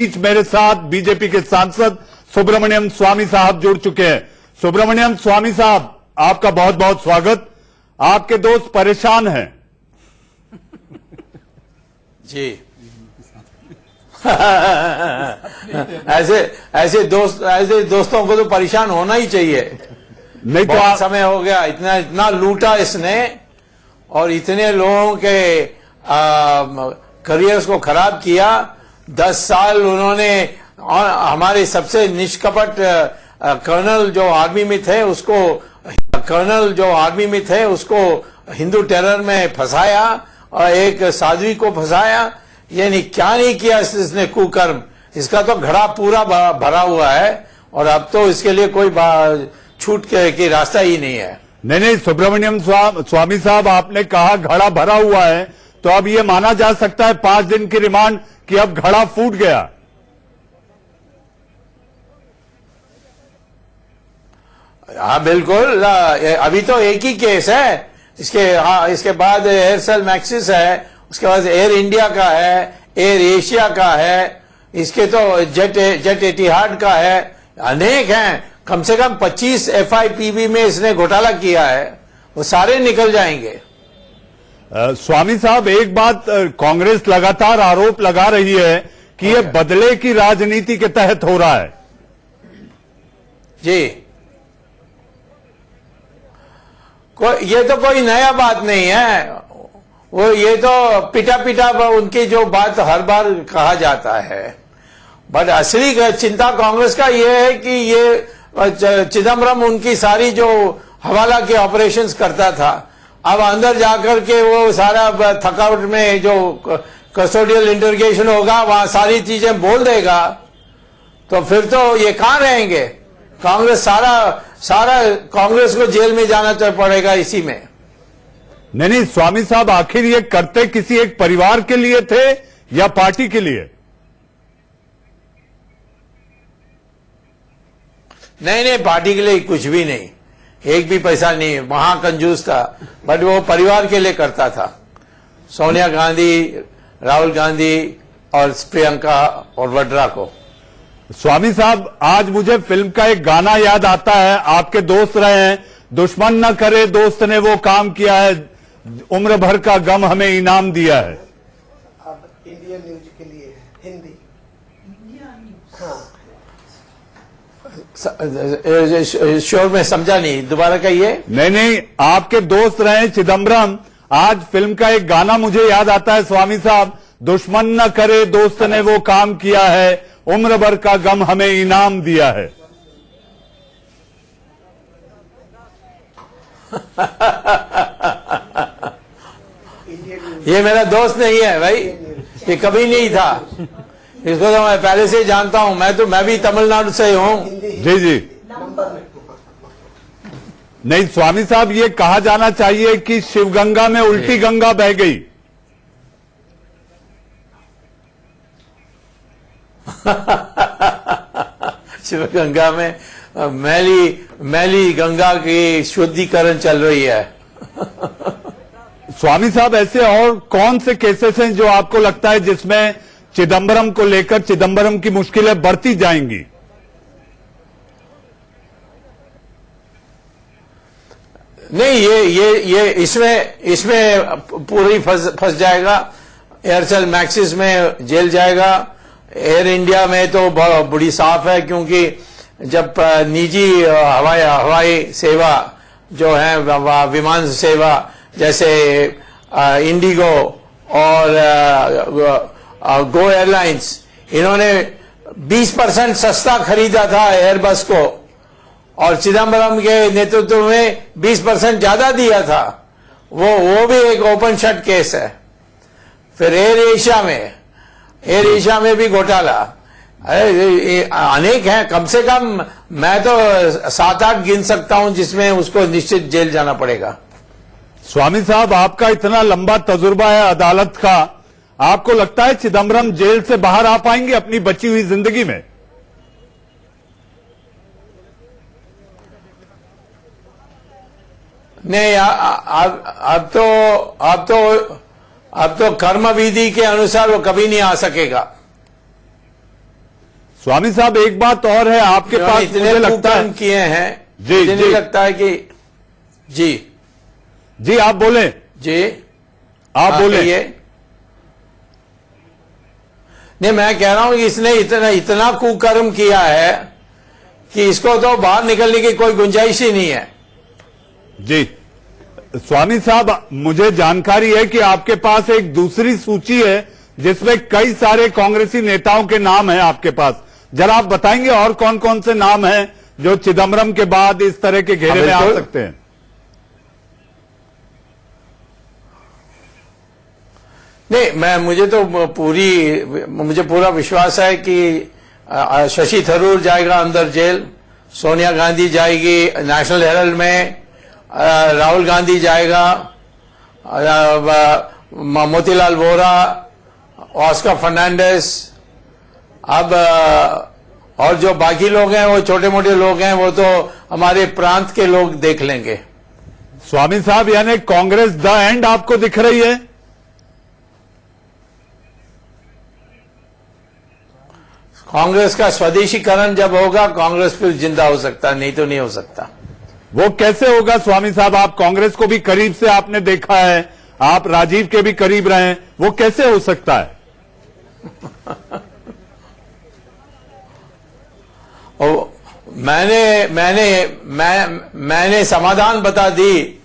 बीच मेरे साथ बीजेपी के सांसद सुब्रमण्यम स्वामी साहब जुड़ चुके हैं। सुब्रमण्यम स्वामी साहब, आपका बहुत बहुत स्वागत। आपके दोस्त परेशान हैं। जी ऐसे दोस्तों को तो परेशान होना ही चाहिए। नहीं तो बहुत समय हो गया, इतना लूटा इसने और इतने लोगों के करियर्स को खराब किया। 10 साल उन्होंने हमारे सबसे निष्कपट कर्नल जो आर्मी में थे उसको हिंदू टेरर में फंसाया और एक साध्वी को फंसाया। यानी क्या नहीं किया इसने कुकर्म। इसका तो घड़ा पूरा भरा हुआ है और अब तो इसके लिए कोई छूट के रास्ता ही नहीं है। नहीं, सुब्रमण्यम स्वामी साहब, आपने कहा घड़ा भरा हुआ है, तो अब ये माना जा सकता है 5 दिन की रिमांड कि अब घड़ा फूट गया। हाँ बिल्कुल, अभी तो एक ही केस है। इसके बाद एयरसेल मैक्सिस है, उसके बाद एयर इंडिया का है, एयर एशिया का है, इसके तो जेट एटिहाद का है, अनेक हैं। कम से कम 25 FIPB में इसने घोटाला किया है, वो सारे निकल जाएंगे। स्वामी साहब, एक बात कांग्रेस लगातार आरोप लगा रही है कि ये बदले की राजनीति के तहत हो रहा है। जी, ये तो कोई नया बात नहीं है। ये तो पिटा उनकी जो बात हर बार कहा जाता है। बट असली चिंता कांग्रेस का ये है कि ये चिदम्बरम उनकी सारी जो हवाला के ऑपरेशंस करता था, अब अंदर जाकर के वो सारा थकावट में जो कस्टोडियल इंटरोगेशन होगा वहां सारी चीजें बोल देगा, तो फिर तो ये कहां रहेंगे। कांग्रेस सारा कांग्रेस को जेल में जाना पड़ेगा इसी में। नहीं, स्वामी साहब, आखिर ये करते किसी एक परिवार के लिए थे या पार्टी के लिए? नहीं, पार्टी के लिए कुछ भी नहीं, एक भी पैसा नहीं। महाकंजूस था, बट वो परिवार के लिए करता था। सोनिया गांधी, राहुल गांधी और प्रियंका और वड्रा को। स्वामी साहब, आज मुझे फिल्म का एक गाना याद आता है। आपके दोस्त रहे हैं, दुश्मन न करे दोस्त ने वो काम किया है, उम्र भर का गम हमें इनाम दिया है। अब इंडियन न्यूज के लिए हिंदी। हाँ, श्योर, में समझा नहीं, दोबारा कहिए। नहीं, आपके दोस्त रहे चिदम्बरम। आज फिल्म का एक गाना मुझे याद आता है स्वामी साहब, दुश्मन न करे दोस्त ने वो काम किया है, उम्र भर का गम हमें इनाम दिया है। ये मेरा दोस्त नहीं है भाई, ये कभी नहीं था। इसको तो मैं पहले से ही जानता हूं। मैं भी तमिलनाडु से हूं। जी। नहीं स्वामी साहब, ये कहा जाना चाहिए कि शिवगंगा में उल्टी गंगा बह गई। शिवगंगा में मैली गंगा की शुद्धिकरण चल रही है। स्वामी साहब, ऐसे और कौन से केसेस हैं जो आपको लगता है जिसमें चिदम्बरम को लेकर चिदम्बरम की मुश्किलें बढ़ती जाएंगी? नहीं, ये इसमें पूरी फंस जाएगा। एयरसेल मैक्सिस में जेल जाएगा। एयर इंडिया में तो बड़ी साफ है, क्योंकि जब निजी हवाई सेवा जो है, विमान सेवा जैसे इंडिगो और गो एयरलाइंस, इन्होंने 20% सस्ता खरीदा था एयरबस को और चिदम्बरम के नेतृत्व में 20% ज्यादा दिया था। वो भी एक ओपन शट केस है। फिर एयर एशिया में भी घोटाला अनेक हैं। कम से कम मैं तो 7-8 गिन सकता हूं जिसमें उसको निश्चित जेल जाना पड़ेगा। स्वामी साहब, आपका इतना लंबा तजुर्बा है अदालत का, आपको लगता है चिदम्बरम जेल से बाहर आ पाएंगे अपनी बची हुई जिंदगी में? नहीं, अब तो कर्म विधि के अनुसार वो कभी नहीं आ सकेगा। स्वामी साहब एक बात और है, आपके पास इतने मुझे लगता कुकर्म है किए हैं, जी, मुझे नहीं जी। लगता है कि जी आप बोले, जी आप हाँ, बोले। कहिए। नहीं, मैं कह रहा हूं कि इसने इतना कुकर्म किया है कि इसको तो बाहर निकलने की कोई गुंजाइश ही नहीं है। जी स्वामी साहब, मुझे जानकारी है कि आपके पास एक दूसरी सूची है जिसमें कई सारे कांग्रेसी नेताओं के नाम हैं आपके पास। जरा आप बताएंगे और कौन कौन से नाम हैं जो चिदम्बरम के बाद इस तरह के घेरे में आ बिल्कुल। सकते हैं? नहीं, मुझे पूरा विश्वास है कि शशि थरूर जाएगा अंदर जेल, सोनिया गांधी जाएगी नेशनल हेरल्ड में, राहुल गांधी जाएगा, मोतीलाल वोरा, ऑस्कर फर्नांडिस, अब और जो बाकी लोग हैं वो छोटे मोटे लोग हैं, वो तो हमारे प्रांत के लोग देख लेंगे। स्वामी साहब, यानी कांग्रेस द एंड आपको दिख रही है? कांग्रेस का स्वदेशीकरण जब होगा कांग्रेस फिर जिंदा हो सकता है, नहीं तो नहीं हो सकता। वो कैसे होगा स्वामी साहब? आप कांग्रेस को भी करीब से आपने देखा है, आप राजीव के भी करीब रहे हैं, वो कैसे हो सकता है? और मैंने समाधान बता दी।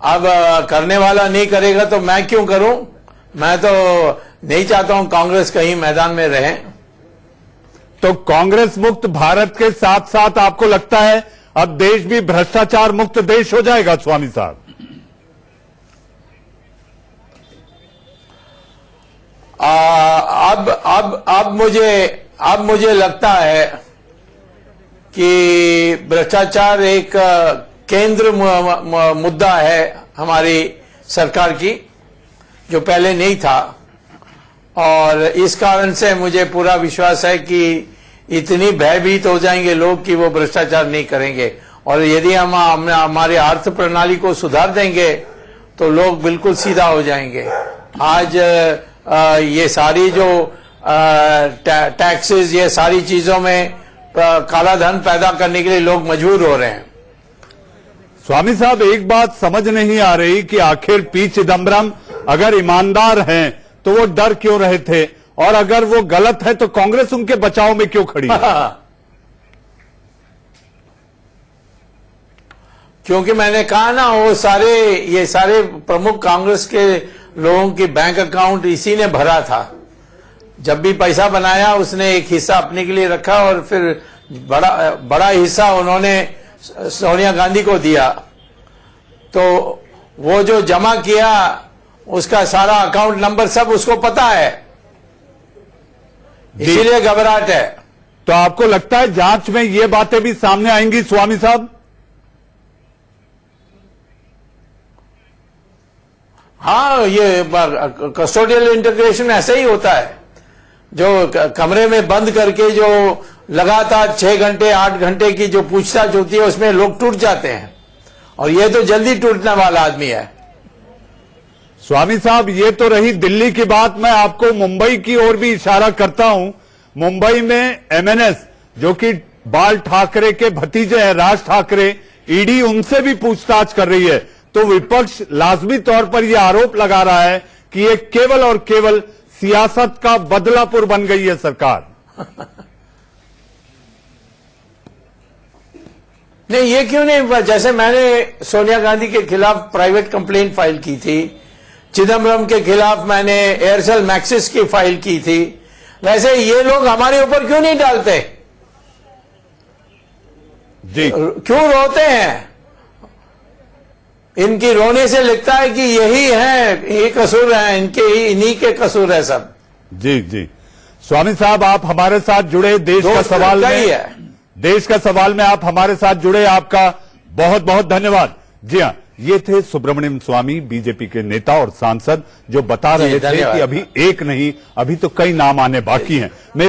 अब करने वाला नहीं करेगा तो मैं क्यों करूं? मैं तो नहीं चाहता हूं कांग्रेस कहीं मैदान में रहे। तो कांग्रेस मुक्त भारत के साथ साथ आपको लगता है अब देश भी भ्रष्टाचार मुक्त देश हो जाएगा स्वामी साहब? अब मुझे लगता है कि भ्रष्टाचार एक केंद्र मुद्दा है हमारी सरकार की, जो पहले नहीं था। और इस कारण से मुझे पूरा विश्वास है कि इतनी भयभीत हो जाएंगे लोग कि वो भ्रष्टाचार नहीं करेंगे। और यदि हम हमारे अर्थ प्रणाली को सुधार देंगे तो लोग बिल्कुल सीधा हो जाएंगे। आज ये सारी जो टैक्सेस, ये सारी चीजों में काला धन पैदा करने के लिए लोग मजबूर हो रहे हैं। स्वामी साहब, एक बात समझ नहीं आ रही कि आखिर पी चिदम्बरम अगर ईमानदार हैं तो वो डर क्यों रहे थे, और अगर वो गलत है तो कांग्रेस उनके बचाव में क्यों खड़ी है? क्योंकि मैंने कहा ना, ये सारे प्रमुख कांग्रेस के लोगों की बैंक अकाउंट इसी ने भरा था। जब भी पैसा बनाया उसने एक हिस्सा अपने के लिए रखा और फिर बड़ा हिस्सा उन्होंने सोनिया गांधी को दिया। तो वो जो जमा किया उसका सारा अकाउंट नंबर सब उसको पता है, इसीलिए घबराहट है। तो आपको लगता है जांच में ये बातें भी सामने आएंगी स्वामी साहब? हाँ, ये कस्टोडियल इंटीग्रेशन ऐसे ही होता है, जो कमरे में बंद करके जो लगातार 6 घंटे 8 घंटे की जो पूछताछ होती है उसमें लोग टूट जाते हैं, और ये तो जल्दी टूटने वाला आदमी है। स्वामी साहब, ये तो रही दिल्ली की बात, मैं आपको मुंबई की ओर भी इशारा करता हूं। मुंबई में एमएनएस, जो कि बाल ठाकरे के भतीजे हैं, राज ठाकरे, ईडी उनसे भी पूछताछ कर रही है। तो विपक्ष लाजमी तौर पर यह आरोप लगा रहा है कि ये केवल और केवल सियासत का बदलापुर बन गई है सरकार। नहीं, ये क्यों नहीं? जैसे मैंने सोनिया गांधी के खिलाफ प्राइवेट कंप्लेंट फाइल की थी, चिदम्बरम के खिलाफ मैंने एयरसेल मैक्सिस की फाइल की थी, वैसे ये लोग हमारे ऊपर क्यों नहीं डालते? जी, क्यों रोते हैं? इनकी रोने से लगता है कि यही है, ये कसूर है इनके, इन्हीं के कसूर है सब। जी जी स्वामी साहब, आप हमारे साथ जुड़े देश का सवाल में, देश का सवाल में आप हमारे साथ जुड़े, आपका बहुत बहुत धन्यवाद। जी हाँ, ये थे सुब्रमण्यम स्वामी, बीजेपी के नेता और सांसद, जो बता रहे थे कि अभी एक नहीं, अभी तो कई नाम आने बाकी हैं।